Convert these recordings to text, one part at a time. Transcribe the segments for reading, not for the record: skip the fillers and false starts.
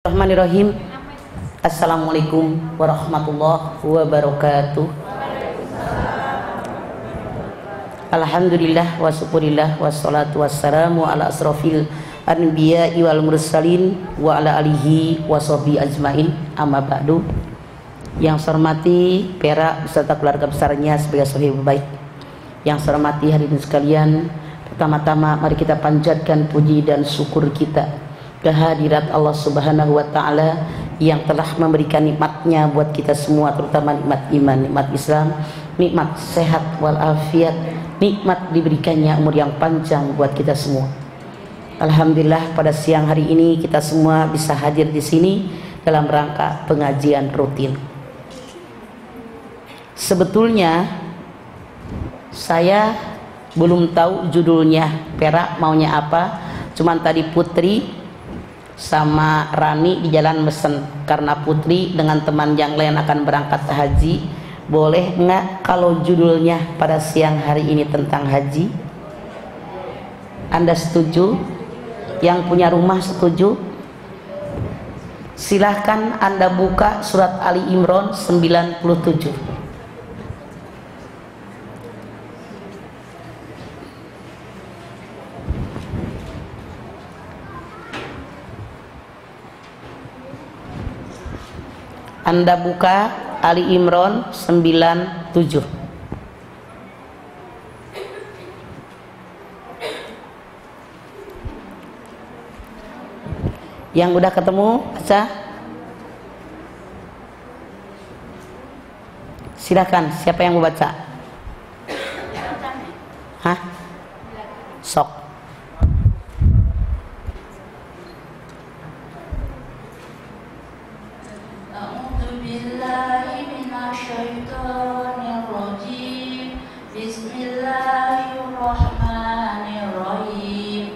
Bismillahirrahmanirrahim. Assalamualaikum warahmatullahi wabarakatuh. Alhamdulillah wa syukurillah wassalatu wassalamu ala asrofil anbiya'i wal mursalin wa ala alihi wa sahbihi ajmain, amma ba'du. Yang saya hormati Perak beserta keluarga besarnya sebagai sahib baik. Yang saya hormati hadirin sekalian, pertama-tama mari kita panjatkan puji dan syukur kita kehadirat Allah Subhanahu wa Ta'ala yang telah memberikan nikmatnya buat kita semua, terutama nikmat iman, nikmat Islam, nikmat sehat walafiat, nikmat diberikannya umur yang panjang buat kita semua. Alhamdulillah pada siang hari ini kita semua bisa hadir di sini dalam rangka pengajian rutin. Sebetulnya saya belum tahu judulnya Perak maunya apa, cuman tadi Putri sama Rani di jalan mesen, karena Putri dengan teman yang lain akan berangkat haji. Boleh nggak kalau judulnya pada siang hari ini tentang haji? Anda setuju? Yang punya rumah setuju? Silahkan Anda buka surat Ali Imran 97. Anda buka Ali Imran 97. Yang udah ketemu baca. Silakan, siapa yang mau baca? Hah? Sok. Bismillahirrahmanirrahim.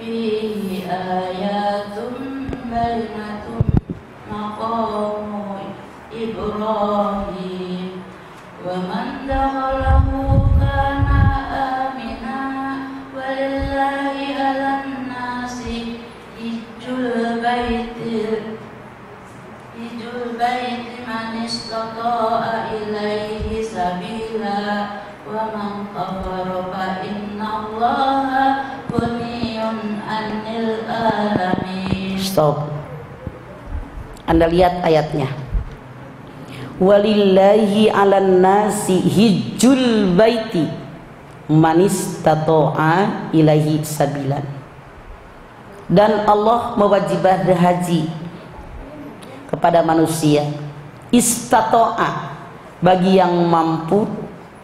Fihi ayatun bayyinatun maqamu Ibrahim wa man dakhalahu kana amina walillahi 'alan nasi hijjul baiti man istata'a ilaihi sabila wa man kafara fa innallaha ghaniyun 'anil alamin. Stop. Anda lihat ayatnya. Walillahi 'alan nasi hijjul baiti man istata'a ilaihi sabilan. Dan Allah mewajibkan haji kepada manusia, istato'a, bagi yang mampu,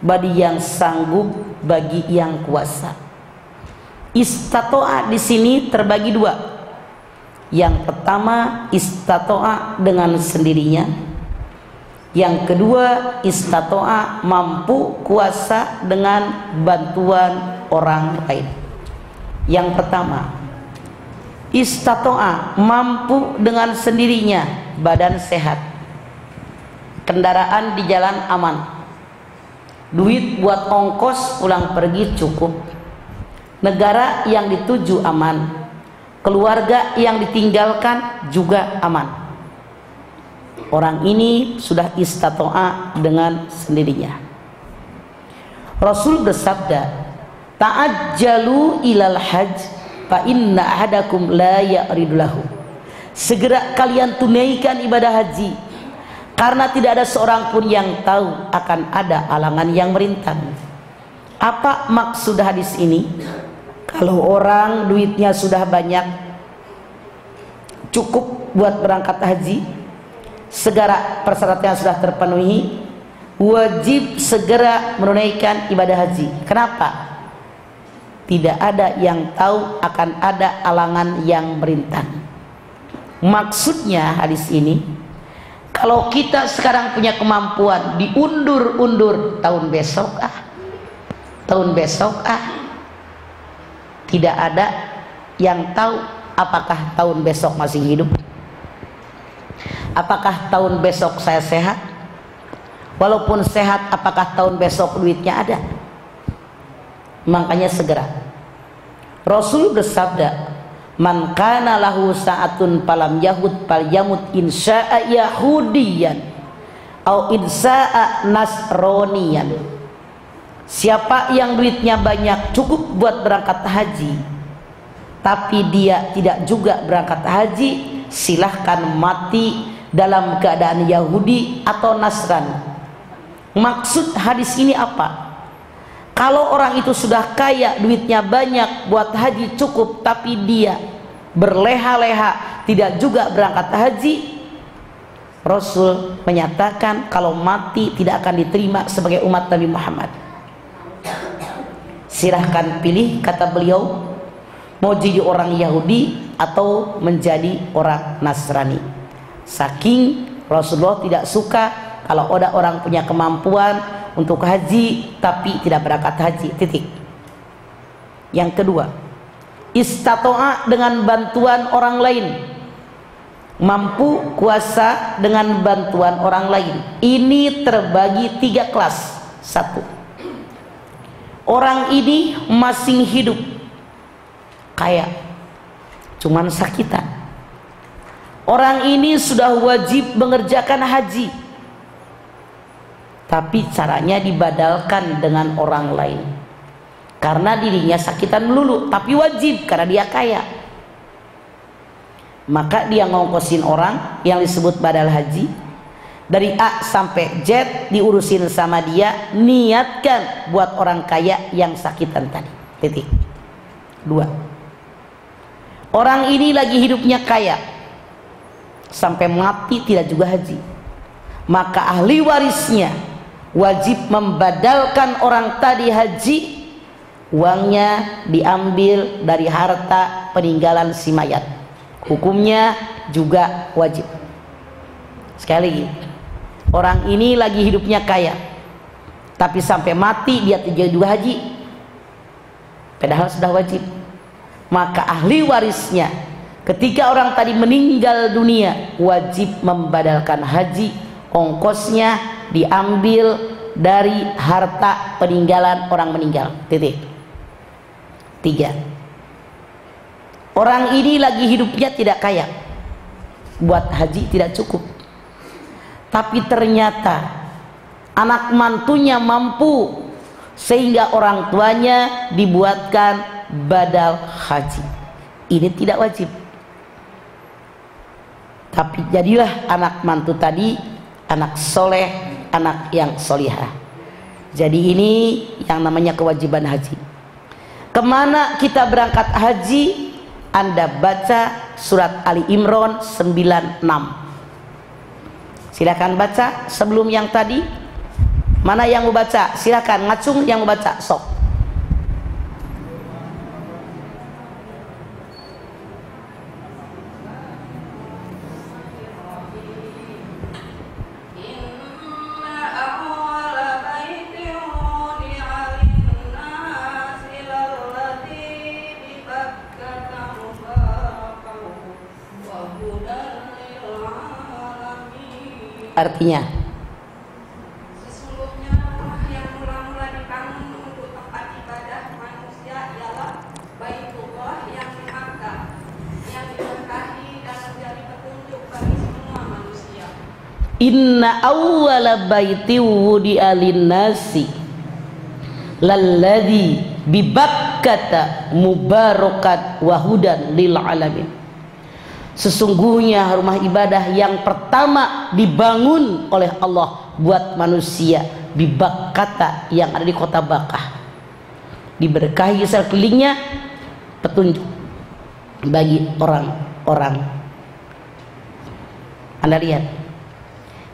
bagi yang sanggup, bagi yang kuasa. Istato'a di sini terbagi dua. Yang pertama istato'a dengan sendirinya. Yang kedua istato'a mampu, kuasa dengan bantuan orang lain. Yang pertama istato'a mampu dengan sendirinya, badan sehat, kendaraan di jalan aman, duit buat ongkos pulang pergi cukup, negara yang dituju aman, keluarga yang ditinggalkan juga aman. Orang ini sudah istato'a dengan sendirinya. Rasul bersabda, ta'ajjalu ilal hajj fa inna ahadakum la ya'ridu lahu. Segera kalian tunaikan ibadah haji, karena tidak ada seorang pun yang tahu akan ada halangan yang merintang. Apa maksud hadis ini? Kalau orang duitnya sudah banyak, cukup buat berangkat haji, segera persyaratannya sudah terpenuhi, wajib segera menunaikan ibadah haji. Kenapa? Tidak ada yang tahu akan ada halangan yang merintang. Maksudnya hadis ini, kalau kita sekarang punya kemampuan diundur-undur tahun besok tidak ada yang tahu apakah tahun besok masih hidup, apakah tahun besok saya sehat, walaupun sehat apakah tahun besok duitnya ada. Makanya segera Rasul bersabda, Man kana lahu sa'atun falam yahud falyamut insya'a yahudiyan au insya'a nasroniyan. Siapa yang duitnya banyak cukup buat berangkat haji, tapi dia tidak juga berangkat haji, silahkan mati dalam keadaan Yahudi atau Nasrani. Maksud hadis ini apa? Kalau orang itu sudah kaya, duitnya banyak, buat haji cukup, tapi dia berleha-leha tidak juga berangkat haji, Rasul menyatakan kalau mati tidak akan diterima sebagai umat Nabi Muhammad. Silahkan pilih, kata beliau, mau jadi orang Yahudi atau menjadi orang Nasrani. Saking Rasulullah tidak suka kalau ada orang punya kemampuan untuk haji tapi tidak berangkat haji, titik. Yang kedua, istato'a dengan bantuan orang lain, mampu kuasa dengan bantuan orang lain. Ini terbagi 3 kelas. 1, orang ini masih hidup, kaya, cuman sakitan. Orang ini sudah wajib mengerjakan haji, tapi caranya dibadalkan dengan orang lain karena dirinya sakitan melulu, tapi wajib karena dia kaya. Maka dia ngongkosin orang yang disebut badal haji, dari A sampai Z diurusin sama dia, niatkan buat orang kaya yang sakitan tadi, titik. 2, orang ini lagi hidupnya kaya sampai mati tidak juga haji, maka ahli warisnya wajib membadalkan orang tadi haji, uangnya diambil dari harta peninggalan si mayat, hukumnya juga wajib. Sekali lagi, orang ini lagi hidupnya kaya tapi sampai mati dia tidak juga haji, padahal sudah wajib, maka ahli warisnya ketika orang tadi meninggal dunia wajib membadalkan haji, ongkosnya diambil dari harta peninggalan orang meninggal, titik. 3, orang ini lagi hidupnya tidak kaya, buat haji tidak cukup, tapi ternyata anak mantunya mampu sehingga orang tuanya dibuatkan badal haji. Ini tidak wajib, tapi jadilah anak mantu tadi anak soleh, anak yang solihah. Jadi ini yang namanya kewajiban haji. Kemana kita berangkat haji? Anda baca surat Ali Imran 96. Silakan baca sebelum yang tadi. Mana yang mau baca? Silakan, ngacung yang mau baca, sok. Artinya sesungguhnya rumah yang mula-mula dibangun untuk tempat ibadah manusia ialah Baitullah yang di Makkah, yang diberkahi dan menjadi petunjuk bagi semua manusia. Inna awwala baiti wudi'a lin-nasi lalladzi bi Bakkata mubarakat wa hudan lil alamin. Sesungguhnya rumah ibadah yang pertama dibangun oleh Allah buat manusia di Bakkata, yang ada di kota Bakkah, diberkahi sekelilingnya, petunjuk bagi orang-orang. Anda lihat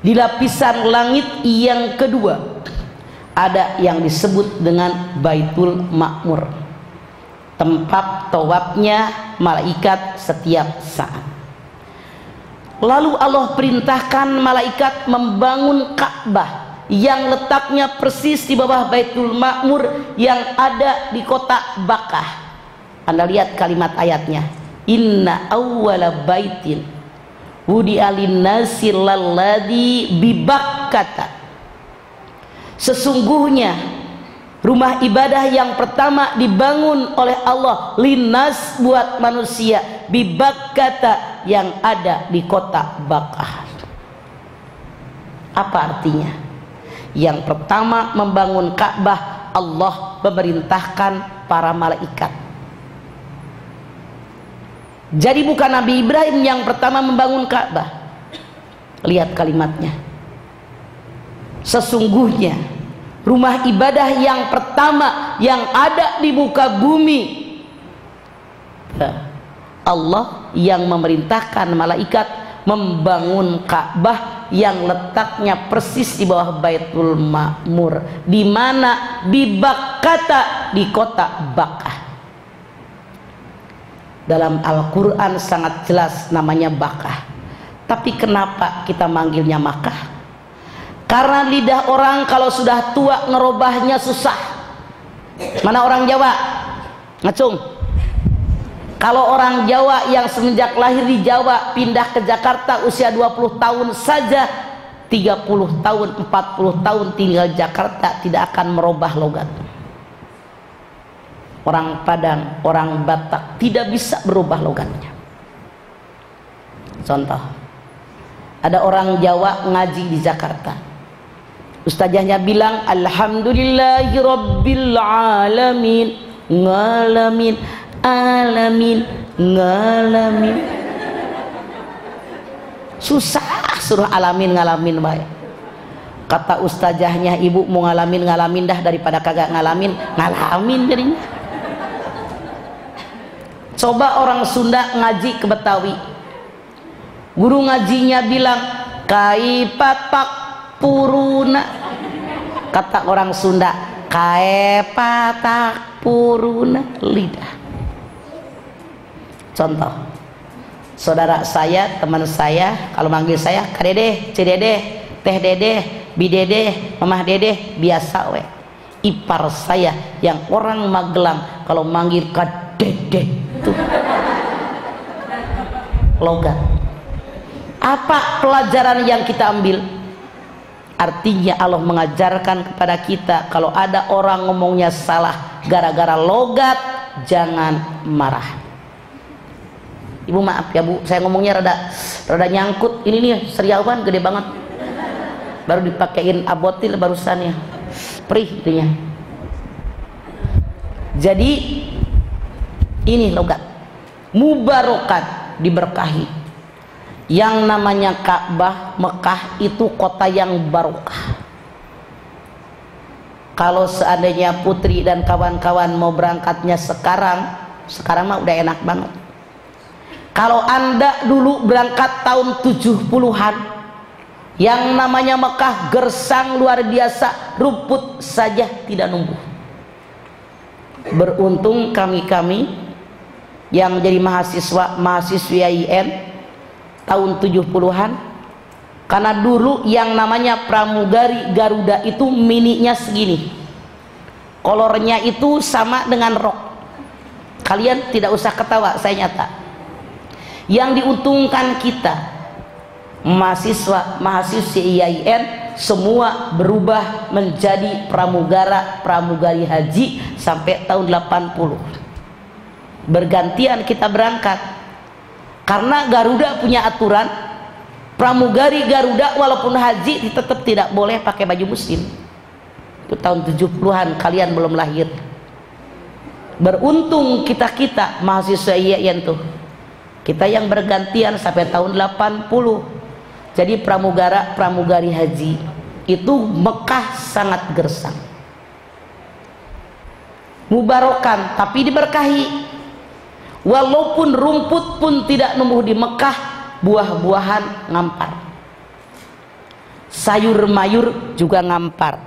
di lapisan langit yang kedua ada yang disebut dengan Baitul Ma'mur, tempat tawafnya malaikat setiap saat. Lalu Allah perintahkan malaikat membangun Ka'bah yang letaknya persis di bawah Baitul Ma'mur yang ada di kota Bakkah. Anda lihat kalimat ayatnya, inna awwala baitin wudi'a lin-nasi lalladzi bi Bakkata. Sesungguhnya Rumah ibadah yang pertama dibangun oleh Allah linnas, buat manusia, bi Bakkah, yang ada di kota Bakkah. Apa artinya? Yang pertama membangun Ka'bah, Allah memerintahkan para malaikat. Jadi bukan Nabi Ibrahim yang pertama membangun Ka'bah. Lihat kalimatnya. Sesungguhnya rumah ibadah yang pertama yang ada di muka bumi, Allah yang memerintahkan malaikat membangun Ka'bah yang letaknya persis di bawah Baitul Ma'mur, di mana? Di Bakkah, di kota Bakkah. Dalam Al-Quran sangat jelas namanya Bakkah. Tapi kenapa kita manggilnya Makkah? Karena lidah orang kalau sudah tua ngerubahnya susah. Mana orang Jawa? Ngacung. Kalau orang Jawa yang semenjak lahir di Jawa pindah ke Jakarta usia 20 tahun saja, 30 tahun, 40 tahun tinggal Jakarta tidak akan merubah logat. Orang Padang, orang Batak tidak bisa berubah logatnya. Contoh, ada orang Jawa ngaji di Jakarta, ustazahnya bilang alhamdulillahirabbil alamin, ngalamin, alamin, ngalamin. Susah suruh alamin ngalamin baik. Kata ustazahnya, ibu mau ngalamin ngalamin dah daripada kagak ngalamin ngalamin jadinya. Coba orang Sunda ngaji ke Betawi, guru ngajinya bilang kaipatak puruna. Kata orang Sunda, kaipatak puruna, lidah. Contoh, saudara saya, teman saya, kalau manggil saya Kak Dede, Cidede, Teh Dede, Bi Dede, Mamah Dede, biasa we. Ipar saya yang orang Magelang kalau manggil Kak Dede itu logat. Apa pelajaran yang kita ambil? Artinya Allah mengajarkan kepada kita kalau ada orang ngomongnya salah gara-gara logat, jangan marah. Ibu maaf ya Bu, saya ngomongnya rada nyangkut. Ini nih seriawan gede banget, baru dipakein abotil barusan ya, perih itunya. Jadi ini logat mubarokat, diberkahi. Yang namanya Ka'bah Mekah itu kota yang barokah. Kalau seandainya Putri dan kawan-kawan mau berangkatnya sekarang mah udah enak banget. Kalau Anda dulu berangkat tahun 70-an, yang namanya Mekah gersang luar biasa, rumput saja tidak numbuh. Beruntung kami yang jadi mahasiswi IAIN tahun 70-an, karena dulu yang namanya pramugari Garuda itu mininya segini, kolornya itu sama dengan rok. Kalian tidak usah ketawa, saya nyata. Yang diuntungkan kita mahasiswi IAIN semua berubah menjadi pramugari haji sampai tahun 80. Bergantian kita berangkat karena Garuda punya aturan, pramugari Garuda walaupun haji tetap tidak boleh pakai baju muslim. Itu tahun 70-an, kalian belum lahir. Beruntung kita mahasiswa IAIN tuh, kita yang bergantian sampai tahun 80. Jadi pramugari haji itu Mekah sangat gersang, mubarokan, tapi diberkahi. Walaupun rumput pun tidak numbuh di Mekah, buah-buahan ngampar, sayur mayur juga ngampar,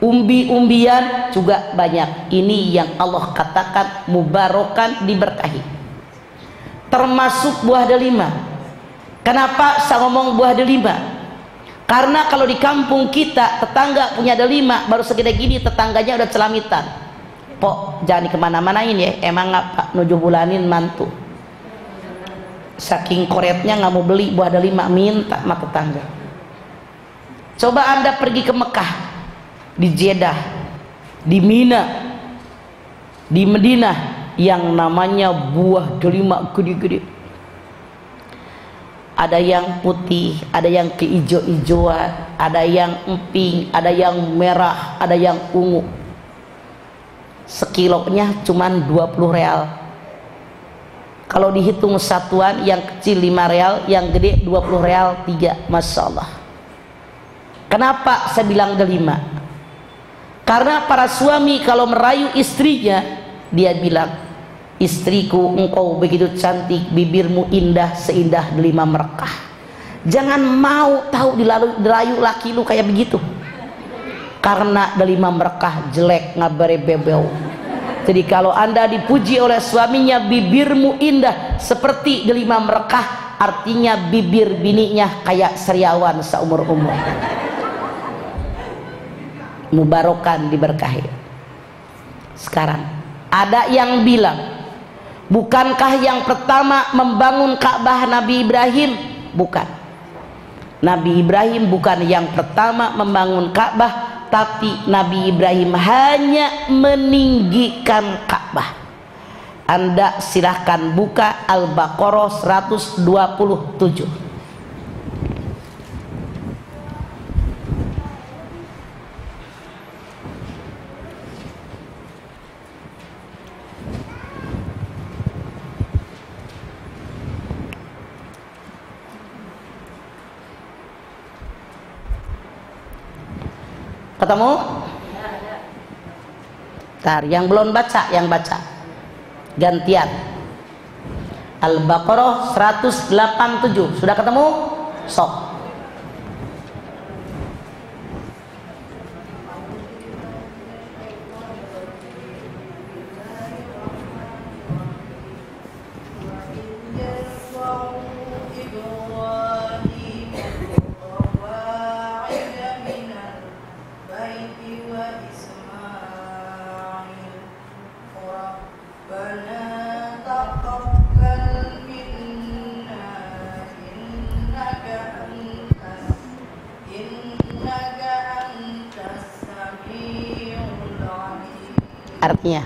umbi-umbian juga banyak. Ini yang Allah katakan mubarokan, diberkahi. Termasuk buah delima. Kenapa saya ngomong buah delima? Karena kalau di kampung kita tetangga punya delima baru segede gini, tetangganya udah celamitan. Pok jangan kemana-manain ya, emang ngapa nuju bulanin mantu, saking koretnya nggak mau beli buah delima, minta sama tetangga. Coba Anda pergi ke Mekah, di Jeddah, di Mina, di Madinah, yang namanya buah delima gede-gede. Ada yang putih, ada yang keijo-ijoan, ada yang emping, ada yang merah, ada yang ungu. Sekilonya cuman 20 real. Kalau dihitung satuan, yang kecil 5 real, yang gede 20 real 3. Masya Allah. Kenapa saya bilang delima? Karena para suami kalau merayu istrinya, dia bilang, istriku, engkau begitu cantik, bibirmu indah seindah delima Mekkah. Jangan mau tahu dirayu laki lu kayak begitu, karena delima Mekkah jelek, ngabare bebeu. Jadi kalau anda dipuji oleh suaminya, bibirmu indah seperti delima Mekkah, artinya bibir bininya kayak sariawan seumur umur. Mubarokan, diberkahi. Sekarang ada yang bilang, bukankah yang pertama membangun Ka'bah Nabi Ibrahim? Bukan. Nabi Ibrahim bukan yang pertama membangun Ka'bah, tapi Nabi Ibrahim hanya meninggikan Ka'bah. Anda silahkan buka Al-Baqarah 127. Ketemu? Ntar, yang belum baca, yang baca gantian. Al-Baqarah 187. Sudah ketemu? Sok. Artinya,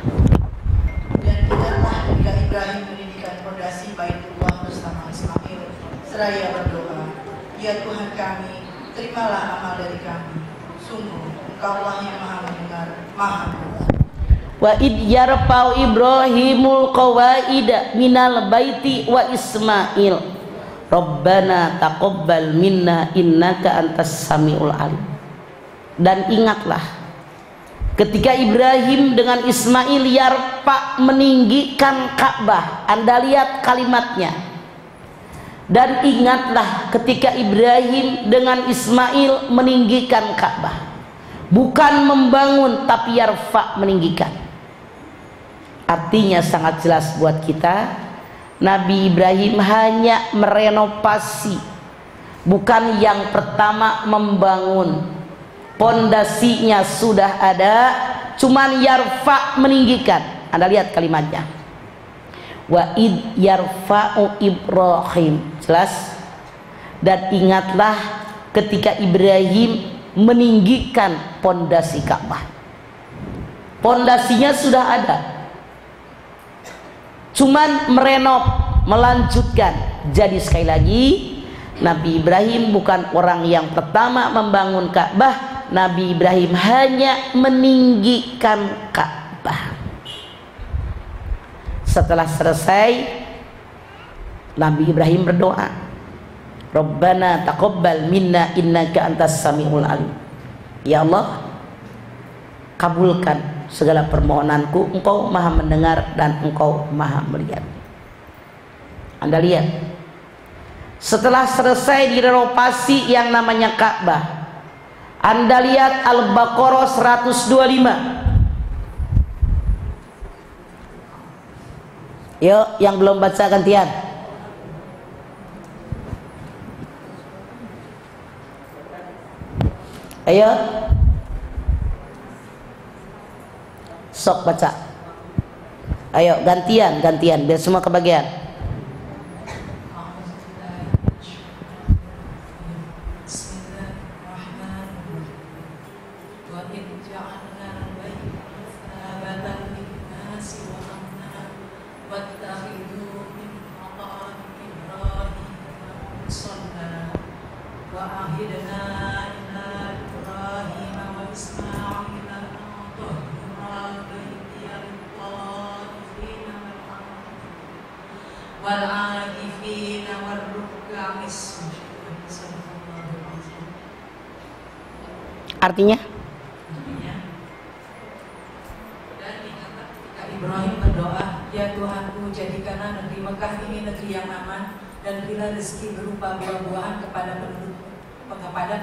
dan ingatlah bila Ibrahim mendirikan pondasi Baitullah bersama Ismail, seraya berdoa, ya Tuhan kami, terimalah amal dari kami. Sungguh Engkaulah yang Maha mendengar, Maha melihat. wa id yarfa'u Ibrahimul qawaida minal baiti wa Ismail Rabbana taqabbal minna innaka antas samiul alim. Dan ingatlah ketika Ibrahim dengan Ismail yarfa, meninggikan Ka'bah. Anda lihat kalimatnya. Dan ingatlah ketika Ibrahim dengan Ismail meninggikan Ka'bah. Bukan membangun, tapi yarfa, meninggikan. Artinya sangat jelas buat kita, Nabi Ibrahim hanya merenovasi, bukan yang pertama membangun. Pondasinya sudah ada, cuman yarfa, meninggikan. Anda lihat kalimatnya, wa id yarfa'u Ibrahim, jelas. Dan ingatlah ketika Ibrahim meninggikan pondasi Ka'bah. Pondasinya sudah ada, cuman merenov, melanjutkan. Jadi sekali lagi, Nabi Ibrahim bukan orang yang pertama membangun Ka'bah. Nabi Ibrahim hanya meninggikan Ka'bah. Setelah selesai, Nabi Ibrahim berdoa, Rabbana taqabbal minna innaka antas samiul alim. Ya Allah, kabulkan segala permohonanku, Engkau Maha mendengar dan Engkau Maha melihat. Anda lihat, setelah selesai direnovasi yang namanya Ka'bah, Anda lihat Al-Baqarah 125. Yuk, yang belum baca gantian. Ayo, sok baca. Ayo gantian, biar semua kebagian. وعهدنا إلى إبراهيم وإسماعيل أن طهر بيتي للطائفين والعاكفين والركع السجود. Artinya? Dan ingatlah ketika Ibrahim berdoa, ya Tuhanku, jadikanlah negeri Mekah ini negeri yang aman, dan berilah rezeki berupa buah-buahan kepada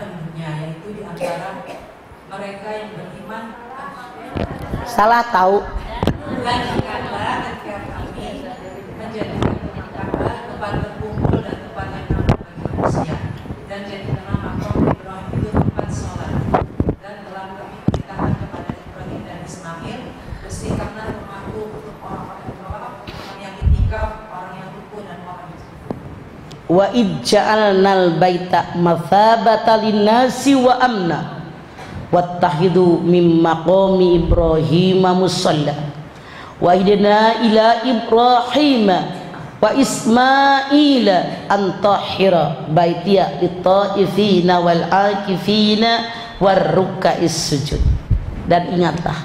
penduduknya, yaitu di antara mereka yang beriman. Salah tahu. Dan ingatlah ketika kami menjadikan rumah Ka'bah tempat berkumpul dan tempat yang aman bagi manusia, dan jadikanlah makam Ibrahim itu tempat sholat. Dan telah kami perintahkan kepada Ibrahim dan Ismail, bersihkanlah rumahku untuk orang-orang yang itikaf, orang yang rukun dan orang yang Wa ij'alnal baita mathabatan linnasi wa amna wattakhidhu min maqami Ibrahim musalla wa idna ila Ibrahim wa Ismail an tahhira baitiya lit-ta'ifina wal 'akifina warruka'is sujud. Dan ingatlah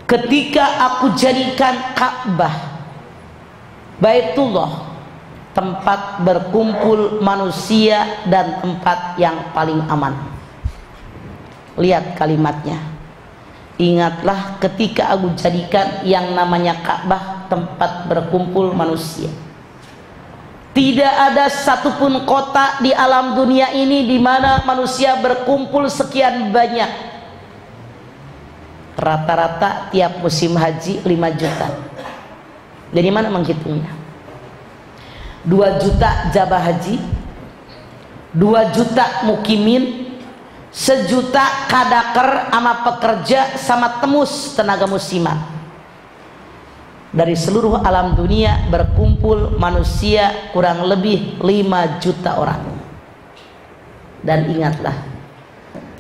ketika aku jadikan Ka'bah Baitullah tempat berkumpul manusia dan tempat yang paling aman. Lihat kalimatnya. Ingatlah ketika aku jadikan yang namanya Ka'bah tempat berkumpul manusia. Tidak ada satupun kota di alam dunia ini di mana manusia berkumpul sekian banyak. Rata-rata tiap musim haji 5 juta. Dari mana menghitungnya? 2 juta jabah haji, 2 juta mukimin, 1 juta kadaker sama pekerja sama temus tenaga musiman. Dari seluruh alam dunia berkumpul manusia kurang lebih 5 juta orang. Dan ingatlah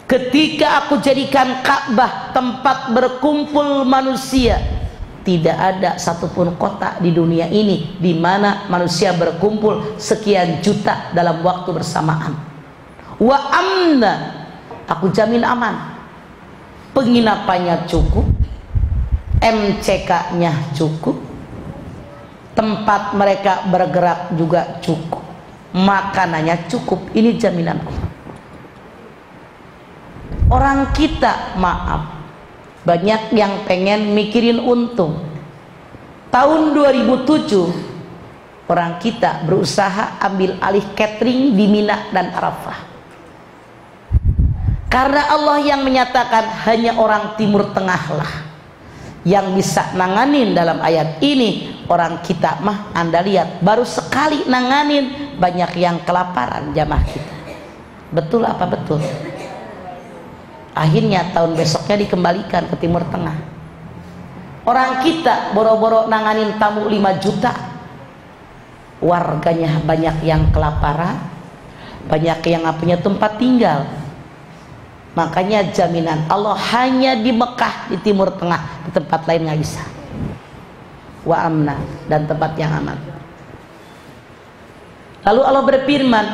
ketika aku jadikan Ka'bah tempat berkumpul manusia, tidak ada satupun kota di dunia ini di mana manusia berkumpul sekian juta dalam waktu bersamaan. Wa amna, aku jamin aman. Penginapannya cukup, MCK-nya cukup, tempat mereka bergerak juga cukup, makanannya cukup. Ini jaminan Allah. Orang kita, maaf, banyak yang pengen mikirin untung. Tahun 2007 orang kita berusaha ambil alih catering di Mina dan Arafah. Karena Allah yang menyatakan hanya orang Timur Tengah lah yang bisa nanganin dalam ayat ini. Orang kita mah Anda lihat baru sekali nanganin, banyak yang kelaparan jamaah kita. Betul apa betul? Akhirnya tahun besoknya dikembalikan ke Timur Tengah. Orang kita boro-boro nanganin tamu 5 juta, warganya banyak yang kelaparan, banyak yang nggak punya tempat tinggal. Makanya jaminan Allah hanya di Mekah, di Timur Tengah, di tempat lain nggak bisa. Wa amna, dan tempat yang aman. Lalu Allah berfirman,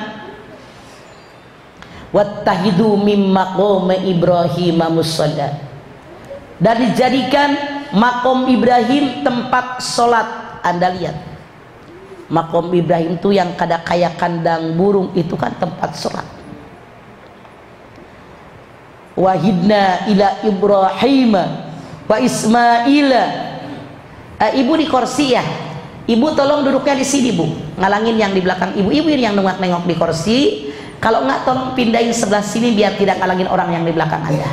wattahidu mim maqami Ibrahim musalla, dan dijadikan makom Ibrahim tempat sholat. Anda lihat makom Ibrahim itu yang kada kayak kandang burung, itu kan tempat sholat. Wahidna ila Ibrahim wa Ismail. Ibu di kursi ya, ibu tolong duduknya di sini bu, ngalangin yang di belakang ibu. Ibu yang nengok di kursi. Kalau enggak tolong pindahin sebelah sini biar tidak ngalangin orang yang di belakang Anda.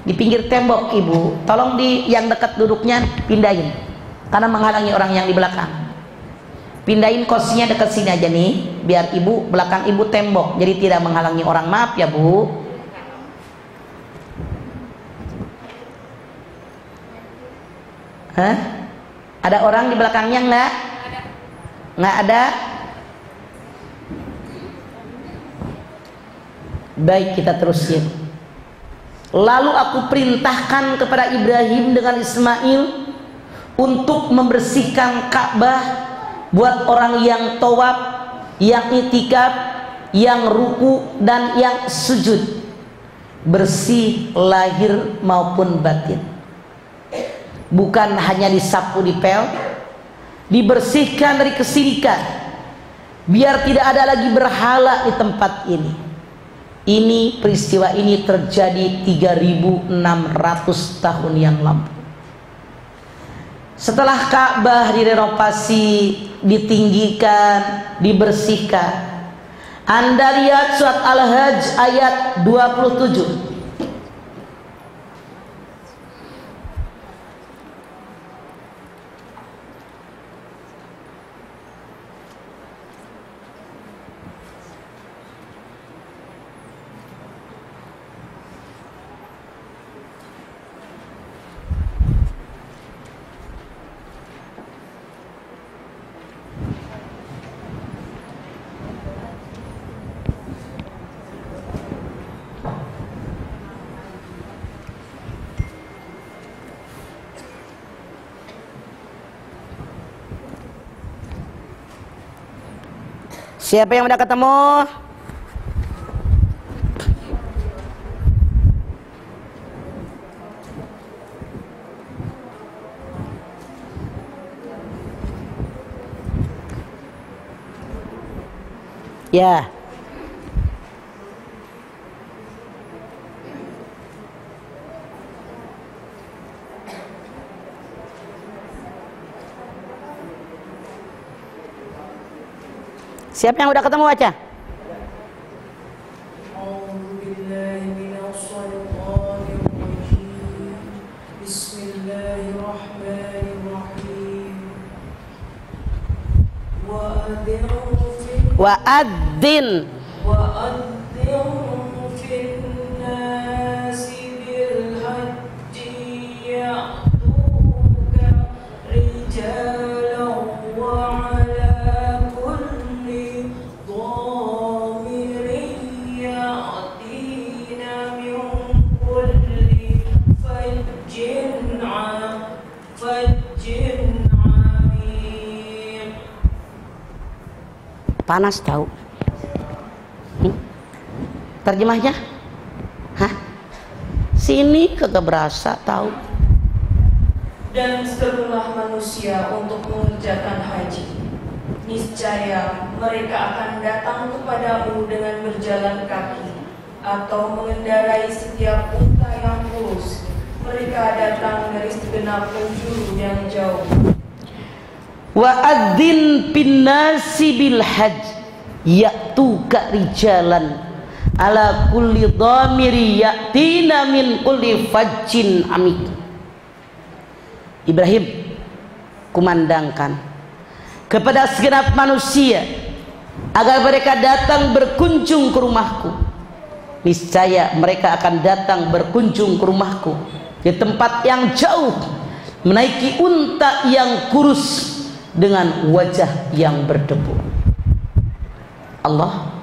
Di pinggir tembok ibu, tolong di yang dekat duduknya pindahin, karena menghalangi orang yang di belakang. Pindahin kursinya dekat sini aja nih, biar ibu belakang ibu tembok, jadi tidak menghalangi orang. Maaf ya bu. Hah? Ada orang di belakangnya enggak? Enggak ada. Baik, kita terusin. Lalu aku perintahkan kepada Ibrahim dengan Ismail untuk membersihkan Ka'bah buat orang yang tawaf, yang itikaf, yang ruku dan yang sujud, bersih lahir maupun batin. Bukan hanya disapu dipel, dibersihkan dari kesyirikan, biar tidak ada lagi berhala di tempat ini. Peristiwa ini terjadi 3.600 tahun yang lalu. Setelah Ka'bah direnovasi, ditinggikan, dibersihkan, Anda lihat surat Al-Hajj ayat 27. Siapa yang udah ketemu? Ya. Siapa yang udah ketemu baca? Wa'adzin panas tahu. Terjemahnya? Hah? Sini kagak berasa tahu. Dan serulah manusia untuk mengerjakan haji. Niscaya mereka akan datang kepadamu dengan berjalan kaki atau mengendarai setiap unta yang kurus. Mereka datang dari segenap penjuru yang jauh. Wa'adzin pinnasi bil hajj ya'tuka rijalan ala kulli dhamiri ya'tina min kulli fajjin amik. Ibrahim, kumandangkan kepada segenap manusia agar mereka datang berkunjung ke rumahku. Niscaya mereka akan datang berkunjung ke rumahku di tempat yang jauh, menaiki unta yang kurus dengan wajah yang berdebu. Allah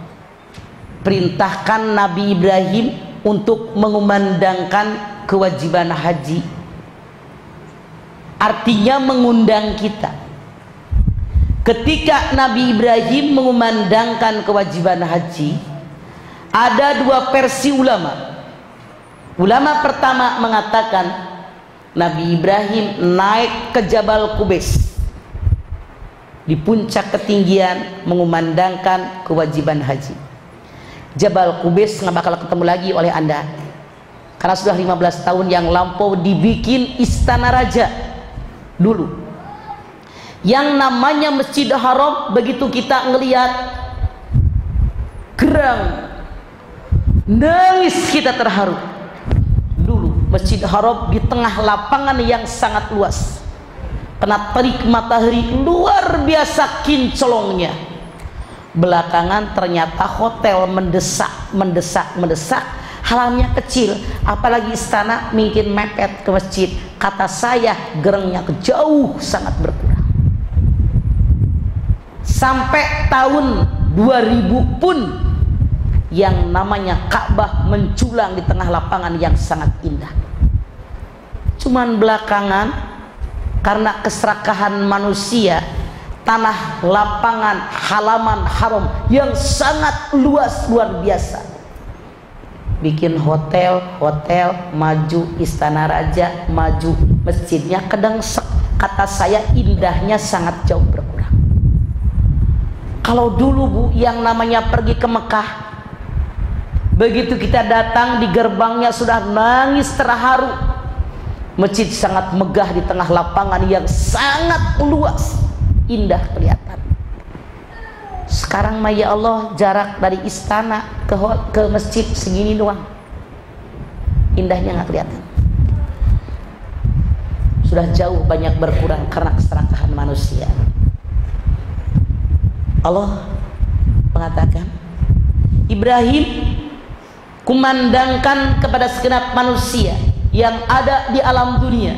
perintahkan Nabi Ibrahim untuk mengumandangkan kewajiban haji. Artinya mengundang kita. Ketika Nabi Ibrahim mengumandangkan kewajiban haji, ada dua versi ulama. Ulama pertama mengatakan Nabi Ibrahim naik ke Jabal Qubais, di puncak ketinggian mengumandangkan kewajiban haji. Jabal Qubais nggak bakal ketemu lagi oleh Anda, karena sudah 15 tahun yang lampau dibikin istana raja dulu. Yang namanya Masjid Haram, begitu kita ngelihat gerang, nangis kita terharu. Dulu Masjid Haram di tengah lapangan yang sangat luas, kena terik matahari luar biasa kincolongnya. Belakangan ternyata hotel mendesak, halamnya kecil, apalagi istana mungkin mepet ke masjid. Kata saya gerengnya jauh sangat berkurang. Sampai tahun 2000 pun yang namanya Ka'bah menculang di tengah lapangan yang sangat indah. Cuman belakangan karena keserakahan manusia, tanah lapangan halaman haram yang sangat luas luar biasa. Bikin hotel, maju istana raja, maju masjidnya, kadang kata saya indahnya sangat jauh berkurang. Kalau dulu Bu, yang namanya pergi ke Mekah, begitu kita datang di gerbangnya sudah nangis terharu. Masjid sangat megah di tengah lapangan yang sangat luas, indah kelihatan. Sekarang mah ya Allah, jarak dari istana ke masjid segini doang, indahnya nggak kelihatan. Sudah jauh banyak berkurang karena keserakahan manusia. Allah mengatakan, Ibrahim kumandangkan kepada segenap manusia yang ada di alam dunia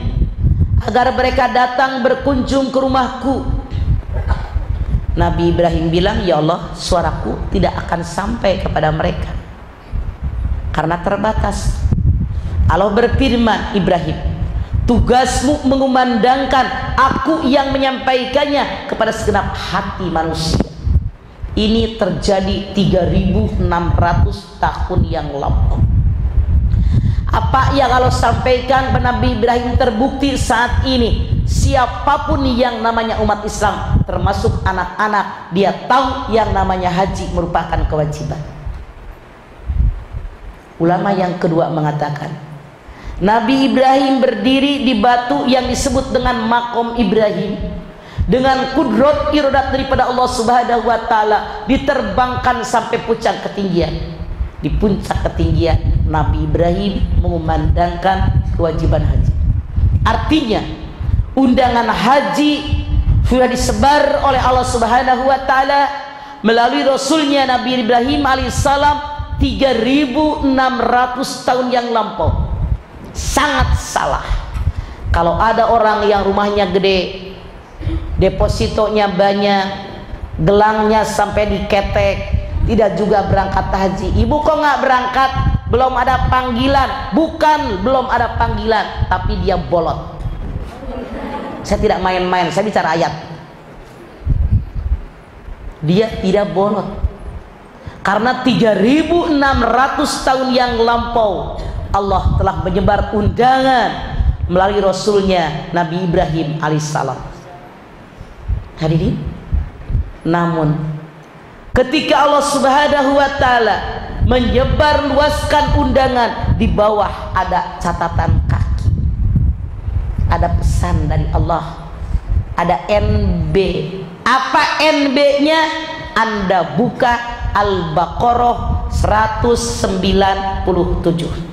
agar mereka datang berkunjung ke rumahku. Nabi Ibrahim bilang, ya Allah, suaraku tidak akan sampai kepada mereka karena terbatas. Allah berfirman, Ibrahim, tugasmu mengumandangkan, aku yang menyampaikannya kepada segenap hati manusia. Ini terjadi 3.600 tahun yang lampau. Apa yang Allah sampaikan kepada Nabi Ibrahim terbukti saat ini. Siapapun yang namanya umat Islam, termasuk anak-anak, dia tahu yang namanya haji merupakan kewajiban. Ulama yang kedua mengatakan, Nabi Ibrahim berdiri di batu yang disebut dengan Maqam Ibrahim. Dengan kudrat iradat daripada Allah Subhanahu wa taala, diterbangkan sampai puncak ketinggian. Di puncak ketinggian Nabi Ibrahim mengumandangkan kewajiban haji. Artinya undangan haji sudah disebar oleh Allah Subhanahu wa taala melalui rasulnya Nabi Ibrahim alaihissalam 3.600 tahun yang lampau. Sangat salah kalau ada orang yang rumahnya gede, depositonya banyak, gelangnya sampai diketek, tidak juga berangkat haji. Ibu kok nggak berangkat? Belum ada panggilan. Bukan belum ada panggilan, tapi dia bolot. Saya tidak main-main, saya bicara ayat. Dia tidak bolot karena 3.600 tahun yang lampau Allah telah menyebar undangan melalui rasulnya Nabi Ibrahim alaihissalam. Hadirin, namun ketika Allah Subhanahu wa taala menyebar luaskan undangan, di bawah ada catatan kaki, ada pesan dari Allah, ada NB. Apa NB-nya? Anda buka Al-Baqarah 197.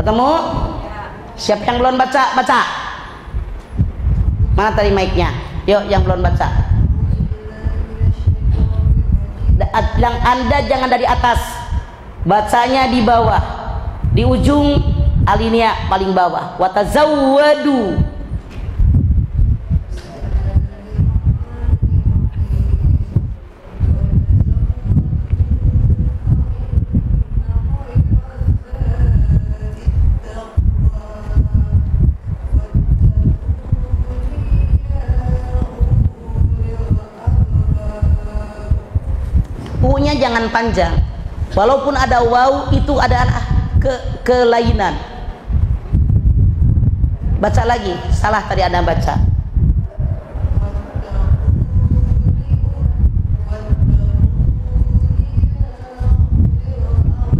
Ketemu? Siapa yang belum baca? Baca. Mana tadi mic-nya? Yuk, yang belum baca. Yang Anda jangan dari atas, bacanya di bawah, di ujung alinea paling bawah. Watazawwadu. U-nya jangan panjang, walaupun ada waw itu ada kelainan. Baca lagi, salah tadi Anda baca.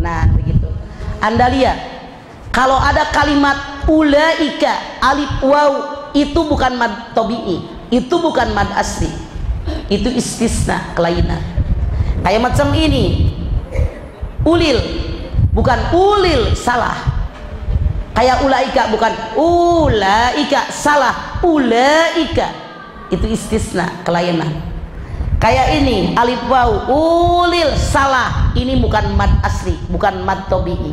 Nah begitu. Anda lihat, kalau ada kalimat ulaika alif waw, itu bukan mad tabi'i, itu bukan mad asli, itu istisna, kelainan. Kayak macam ini, ulil bukan ulil salah. Kayak ulaika, bukan ulaika salah, ulaika itu istisna, kelainan. Kayak ini alif waw ulil salah, ini bukan mad asli, bukan mad tabi'i,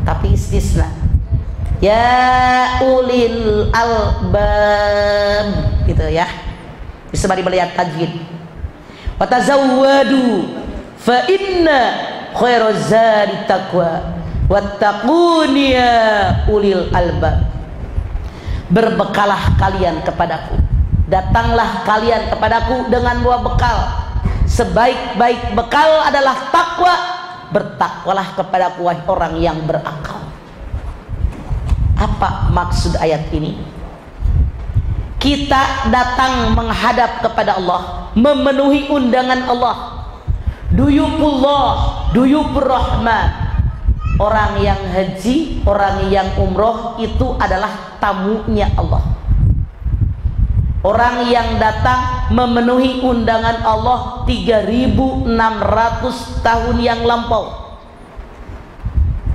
tapi istisna. Ya ulil albab, gitu ya. Bisa melihat tajwid. Wa tazawwadu fa inna khairaz zadi taqwa wattaquni ya ulil albab. Berbekalah kalian kepadaku, datanglah kalian kepadaku dengan dua bekal. Sebaik-baik bekal adalah takwa. Bertakwalah kepadaku wahai orang yang berakal. Apa maksud ayat ini? Kita datang menghadap kepada Allah, memenuhi undangan Allah. Duyupullah, duyupur rahman. Orang yang haji, orang yang umroh itu adalah tamunya Allah. Orang yang datang memenuhi undangan Allah 3.600 tahun yang lampau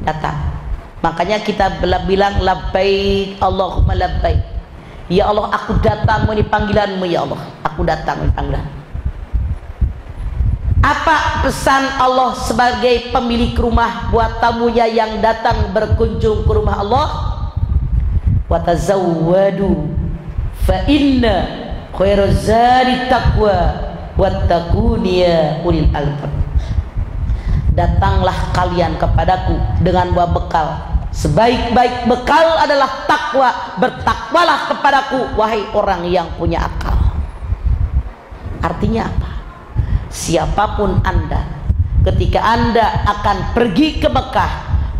datang. Makanya kita bilang labbaik Allahumma labbaik. Ya Allah, aku datang memenuhi panggilanmu ya Allah. Aku datang memenuhi panggilan. Apa pesan Allah sebagai pemilik rumah buat tamunya yang datang berkunjung ke rumah Allah? Wa tazawwadu fa inna khairaz zadi taqwa wattaquni ya ulil albab. Datanglah kalian kepadaku dengan dua bekal. Sebaik-baik bekal adalah takwa. Bertakwalah kepadaku wahai orang yang punya akal. Artinya apa? Siapapun Anda, ketika Anda akan pergi ke Mekah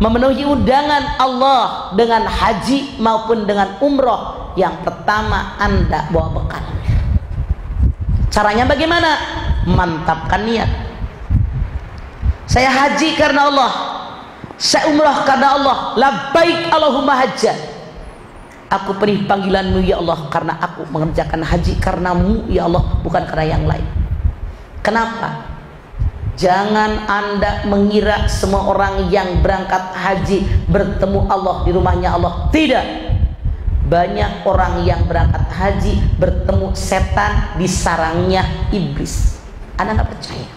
memenuhi undangan Allah dengan haji maupun dengan umroh, yang pertama Anda bawa bekal. Caranya bagaimana? Mantapkan niat. Saya haji karena Allah, saya umrah karena Allah. Labbaik Allahumma hajjah. Aku penuhi panggilanmu ya Allah, karena aku mengerjakan haji karenamu ya Allah, bukan karena yang lain. Kenapa? Jangan Anda mengira semua orang yang berangkat haji bertemu Allah di rumahnya Allah. Tidak. Banyak orang yang berangkat haji bertemu setan di sarangnya iblis. Anda nggak percaya?